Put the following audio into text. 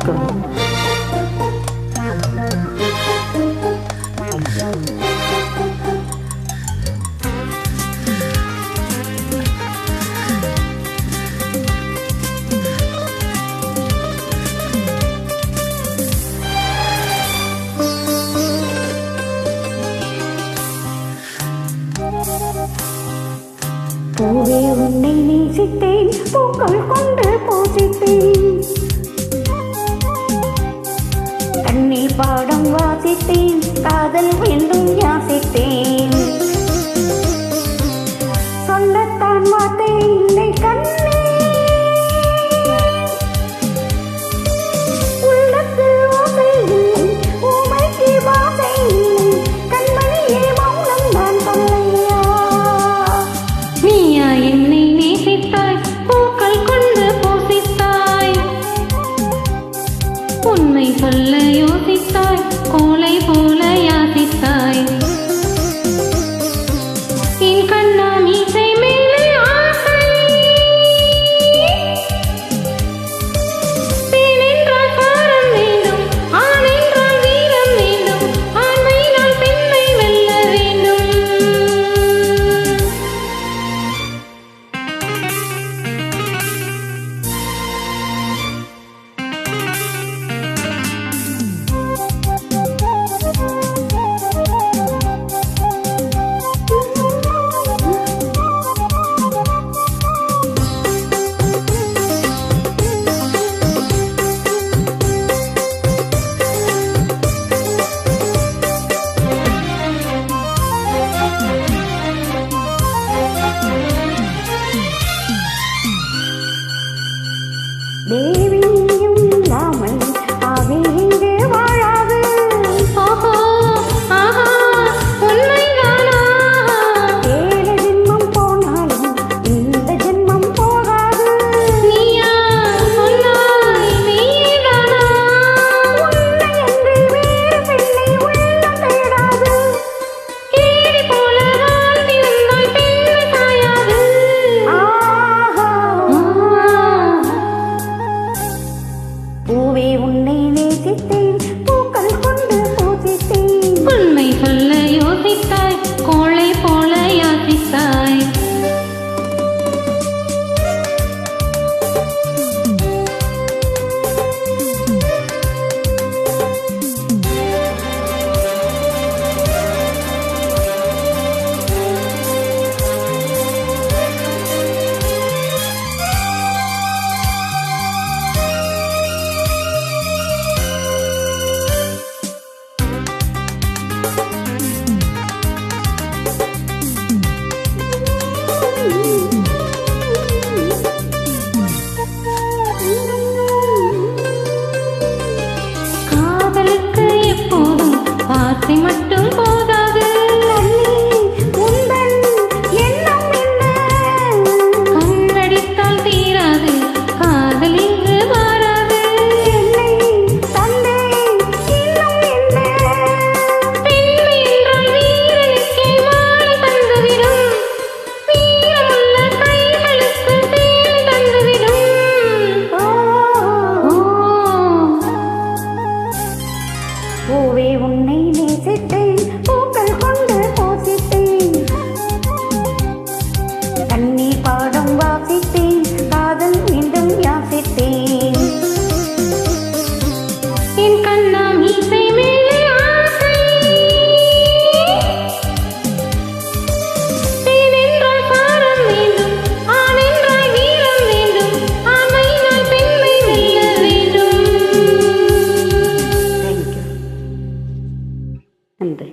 கொடுக்கணும். பூவே உன்னை நேசித்தேன், பூக்கள் கொண்டு பூசித்தேன், கண்ணீர் பாடம் வாசித்தேன், காதல் வேண்டும் யாசித்தேன், சொல்லத்தான் வார்த்தை இல்லை கண்ணே, உள்ளத்தில் ஓசை இல்லை, ஊமைக்கு வாசை இல்லை, கண்மணியே மௌனம் தான் சொல்லையா. நீயா என்னை நேசித்தாய், பூக்கள் கொண்டு பூசித்தாய், உண்மை சொல்ல யோசித்தாய், கோலை போல யாசித்தாய், என் கண்ணா மீசை மேலே ஆசை, பெண் என்றால் பாரம் வேண்டும், ஆண் என்றால் வீரம் வேண்டும், ஆண்மையினால் பெண்ணை வெல்ல வேண்டும். தேவியும் இல்லாமல் ஆவி இங்கே வாழாது. ஓஹோ, ஆஹா, உண்மைதானா? 7 ஜென்மம் போனாலும் இந்த ஜென்மம் போகாது. நீயா சொன்னாய், நீதானா? உன்னை என்று வேறு பெண்ணை உள்ளம் தேடாது. கேடி போல வாழ்ந்திருந்தால் பெண்மை சாயாது. ஆஹா, பூவே உன்னை நேசித்தேன், பூக்கள் கொண்டு பூசித்தேன், உண்மை சொல்ல யோசித்தாய், கோழை போல யாசித்தாய், காதலுக்கு எப்போதும் வார்த்தை மட்டும் போதாது. உந்தன் எண்ணம் என்ன? கண்ணடித்தால் தீராது, காதல் இங்கு மாறாது. என்னை தந்தேன் இன்னும் என்ன? பெண்மை என்றால் வீரனுக்கே மாலை தந்துவிடும், வீரமுள்ள கைகளுக்கு சேலை தந்துவிடும். ஓ, பூவே உன்னை நேசித்தேன், பூக்கள் கொண்டு பூசித்தேன், கண்ணீர் பாடம் வாசித்தேன், காதல் மீண்டும் யாசித்தேன், என் கண்ணா மீசை மேலே ஆசை, பெண் என்றால் பாரம் வேண்டும், ஆண் என்றால் வீரம் வேண்டும், ஆண்மையினால் பெண்மை வெல்ல வேண்டும். தேங்க்யூ. நன்றி.